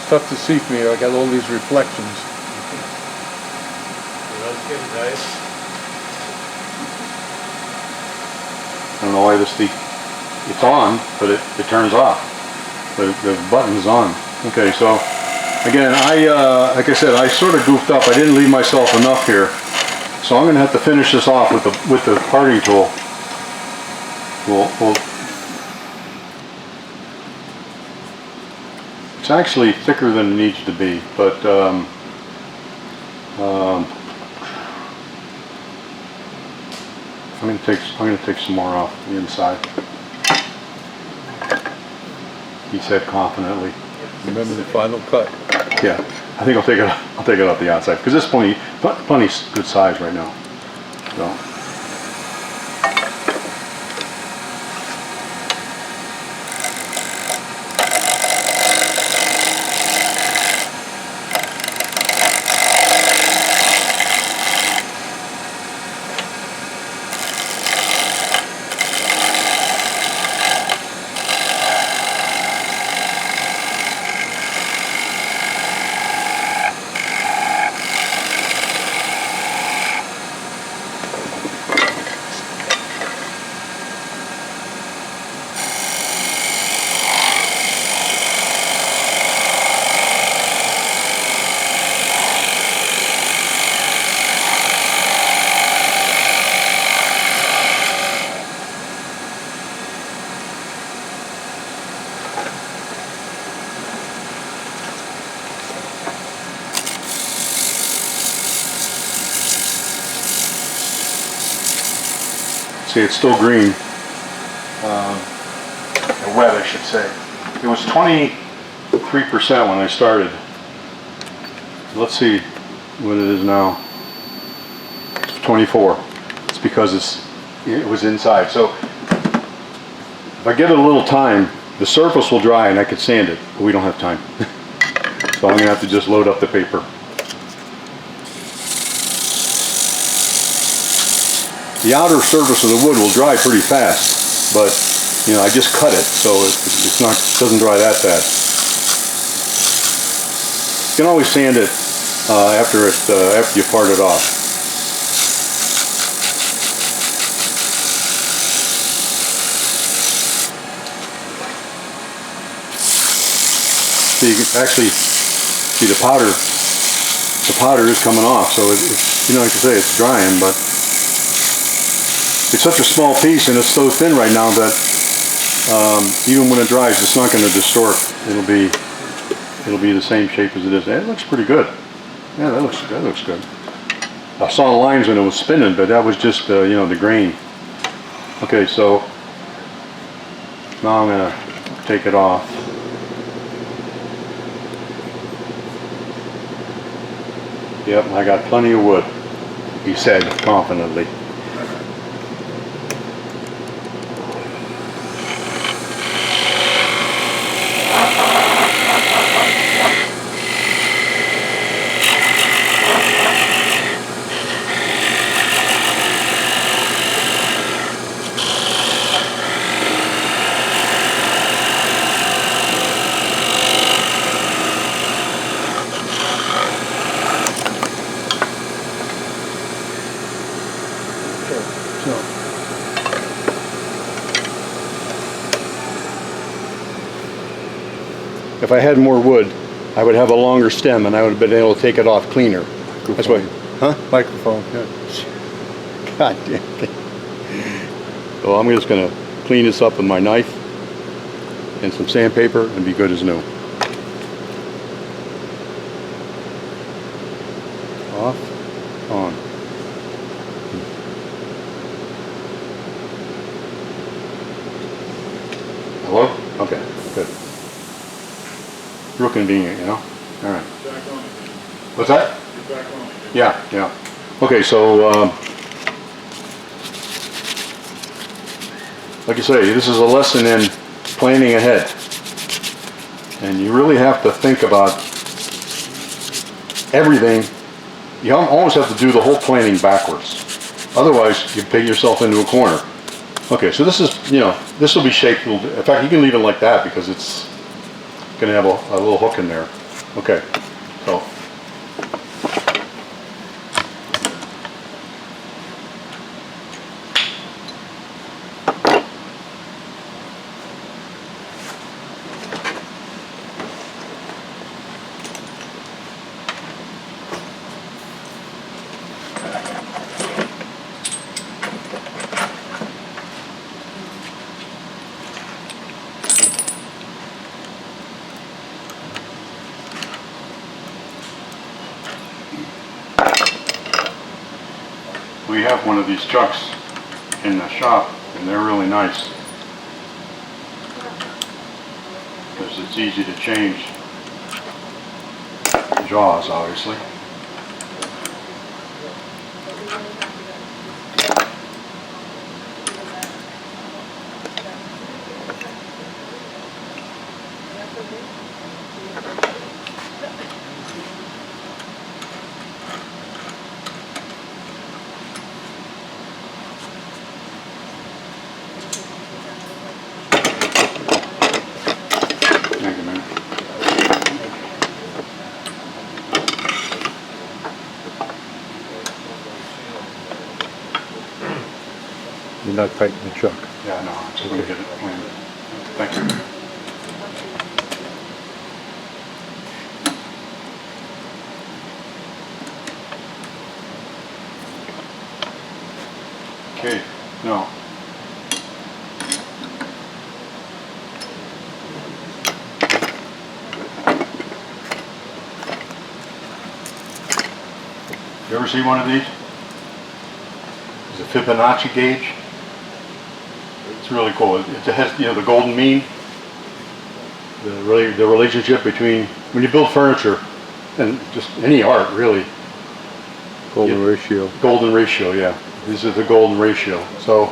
It's tough to see for me. I got all these reflections. I don't know why this thing, it's on, but it turns off. The button's on. Okay, so again, like I said, I sort of goofed up. I didn't leave myself enough here, so I'm going to have to finish this off with the parting tool. It's actually thicker than it needs to be, but I'm going to take some more off the inside. He said confidently. Remember the final cut. Yeah, I think I'll take it off the outside because this plenty good size right now. So. See, it's still green, or wet I should say. It was 23% when I started. Let's see what it is now. It's 24. It's because it was inside. So if I give it a little time, the surface will dry and I could sand it, but we don't have time. So I'm going to have to just load up the paper. The outer surface of the wood will dry pretty fast, but you know, I just cut it, so it doesn't dry that fast. You can always sand it after you part it off. So you can actually see the powder. The powder is coming off, so you know, like I say, it's drying, but. It's such a small piece and it's so thin right now that even when it dries, it's not going to distort. It'll be the same shape as it is. It looks pretty good. Yeah, that looks good. I saw lines when it was spinning, but that was just you know, the grain. Okay, so now I'm going to take it off. Yep, I got plenty of wood, he said confidently. If I had more wood, I would have a longer stem and I would have been able to take it off cleaner. That's why, huh? Microphone, yeah. God damn it. So I'm just going to clean this up with my knife and some sandpaper and be good as new. Off, on. Hello? Okay, good. Real convenient, you know? All right. What's that? Yeah, yeah. Okay, so like I say, this is a lesson in planning ahead. And you really have to think about everything. You almost have to do the whole planning backwards. Otherwise, you peg yourself into a corner. Okay, so this is, you know, this will be shaped a little bit. In fact, you can leave it like that because it's going to have a little hook in there. Okay, so we have one of these chucks in the shop, and they're really nice because it's easy to change jaws, obviously. Thank you, man. You're not tightening the chuck. Yeah, no, I'm just gonna get it clean. Thanks. Okay, now. You ever see one of these? It's a Fibonacci gauge. It's really cool. It has, you know, the golden mean, the relationship between when you build furniture and just any art, really. Golden ratio. Golden ratio, yeah. This is the golden ratio. So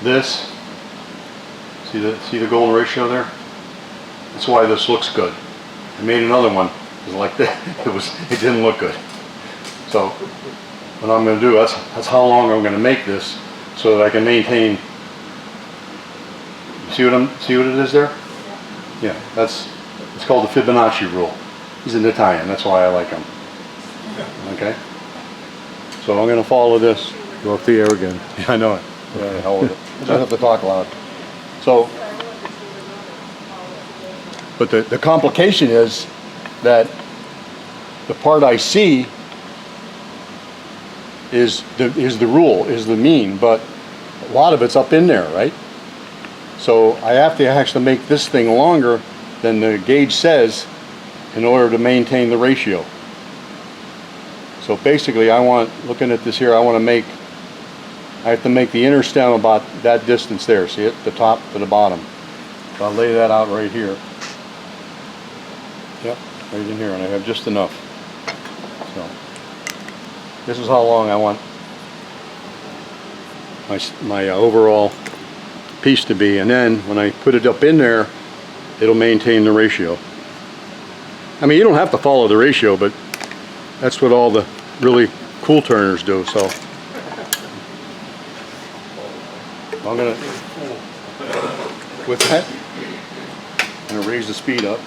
this, see the golden ratio there? That's why this looks good. I made another one. It was like that. It didn't look good. So what I'm going to do, that's how long I'm going to make this so that I can maintain. See what it is there? Yeah, it's called the Fibonacci Rule. He's an Italian, that's why I like him. Okay? So I'm going to follow this. Go off the air again. Yeah, I know it. Yeah, hell with it. I don't have to talk loud. So, but the complication is that the part I see is the rule, is the mean, but a lot of it's up in there, right? So I have to actually make this thing longer than the gauge says in order to maintain the ratio. So basically looking at this here, I have to make the inner stem about that distance there. See it? The top to the bottom. So I'll lay that out right here. Yep, right in here, and I have just enough. So this is how long I want my overall piece to be, and then when I put it up in there, it'll maintain the ratio. I mean, you don't have to follow the ratio, but that's what all the really cool turners do. So I'm gonna, with that, I'm gonna raise the speed up.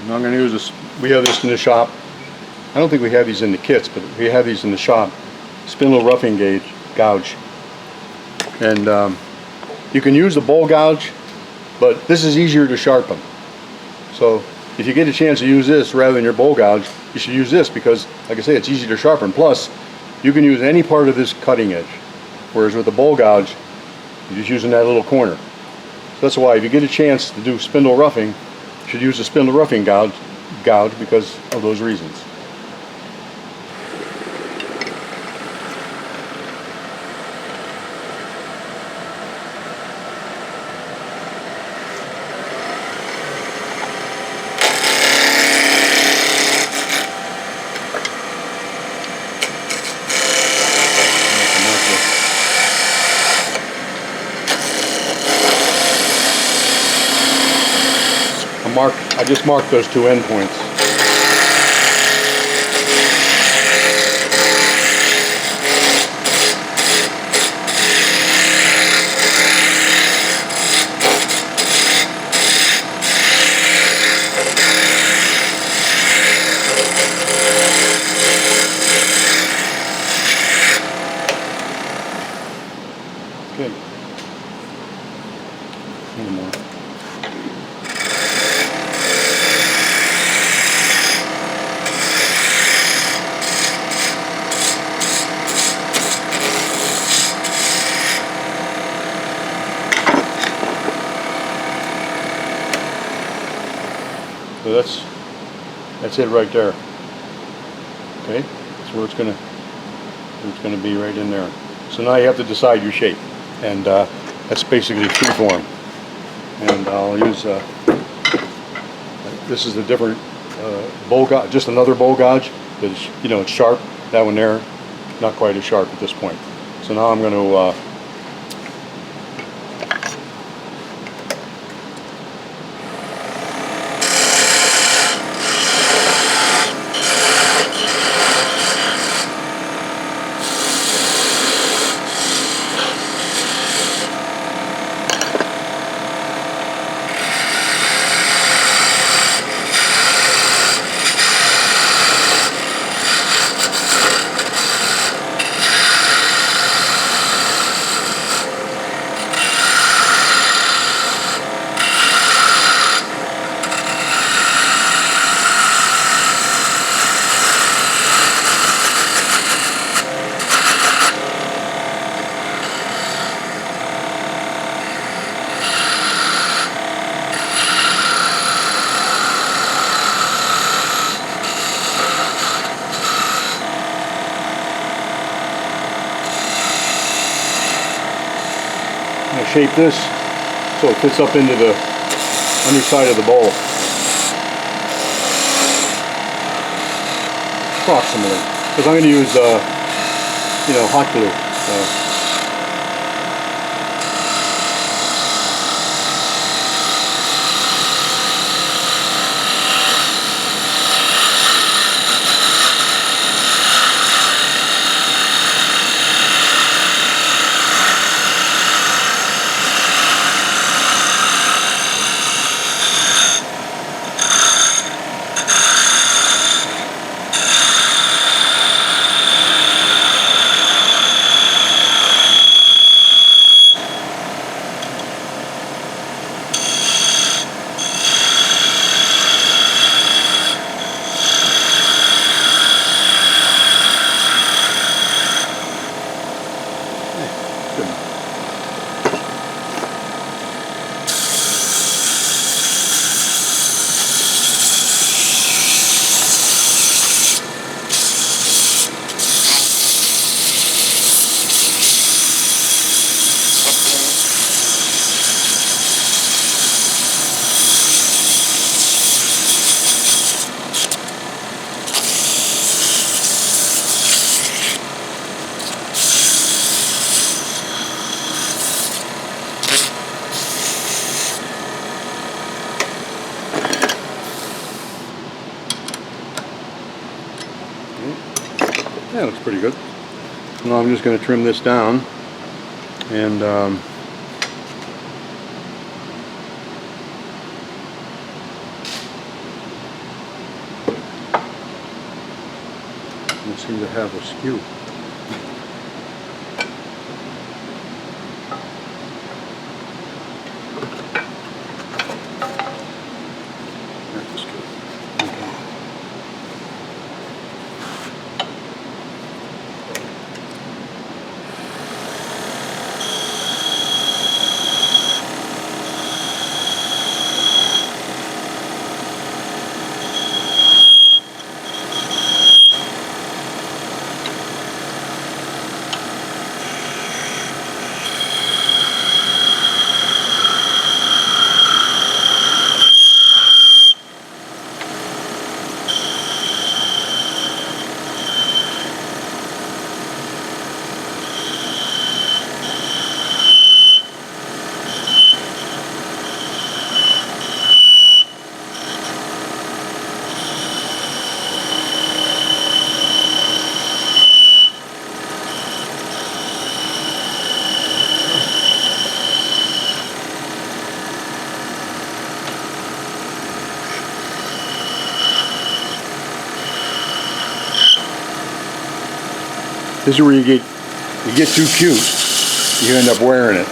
I'm going to use this. We have this in the shop. I don't think we have these in the kits, but we have these in the shop. Spindle roughing gouge. And you can use the bowl gouge, but this is easier to sharpen. So if you get a chance to use this rather than your bowl gouge, you should use this because, like I say, it's easy to sharpen. Plus, you can use any part of this cutting edge. Whereas with the bowl gouge, you're just using that little corner. So that's why if you get a chance to do spindle roughing, you should use the spindle roughing gouge because of those reasons. I just marked those two endpoints. Good. One more. So that's it right there. Okay, that's where it's gonna be right in there. So now you have to decide your shape, and that's basically freeform. And I'll use this is a different bowl gauge, just another bowl gauge. It's, you know, it's sharp. That one there, not quite as sharp at this point. So now I'm going to shape this so it fits up into the underside of the bowl, approximately, because I'm going to use you know, hot glue. That looks pretty good. Now I'm just going to trim this down, and it seems to have a skew. That's a skew. Okay. This is where you get too cute, you end up wearing it.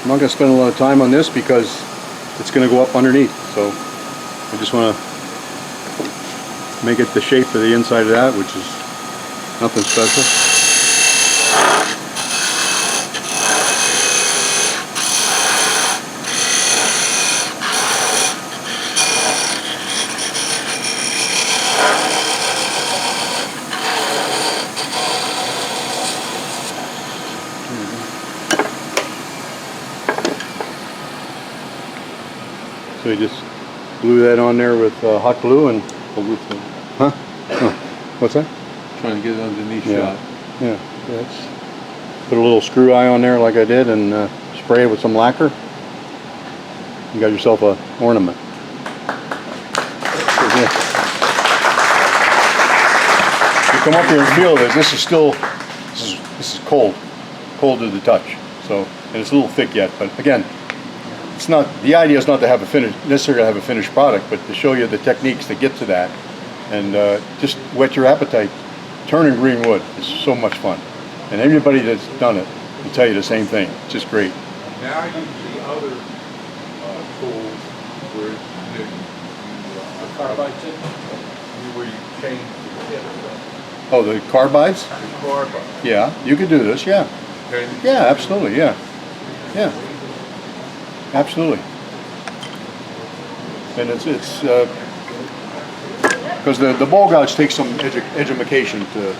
I'm not going to spend a lot of time on this because it's going to go up underneath, so I just want to make it the shape of the inside of that, which is nothing special. So you just glue that on there with hot glue and... Huh? Oh. What's that? Trying to get it underneath Yeah. shot. Yeah. That's, put a little screw eye on there like I did and spray it with some lacquer. You got yourself a ornament. So, yeah. You come up here and feel this. This is still, this is cold to the touch. So, and it's a little thick yet, but again, it's not, the idea is not to have necessarily have a finished product, but to show you the techniques to get to that, and just whet your appetite. Turning green wood is so much fun, and anybody that's done it will tell you the same thing. It's just great. Now you see other tools where the carbide tip, where you change the tip. Oh, the carbides? The carbide. Yeah, you could do this. Yeah, Okay. yeah, absolutely. Yeah, yeah, absolutely. And it's because the ball gouge takes some education to,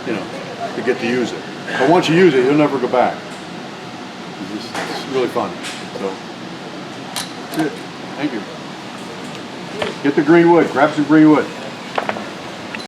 you know, to get to use it. But once you use it, you'll never go back. It's really fun. So, that's it. Thank you. Get the green wood. Grab some green wood.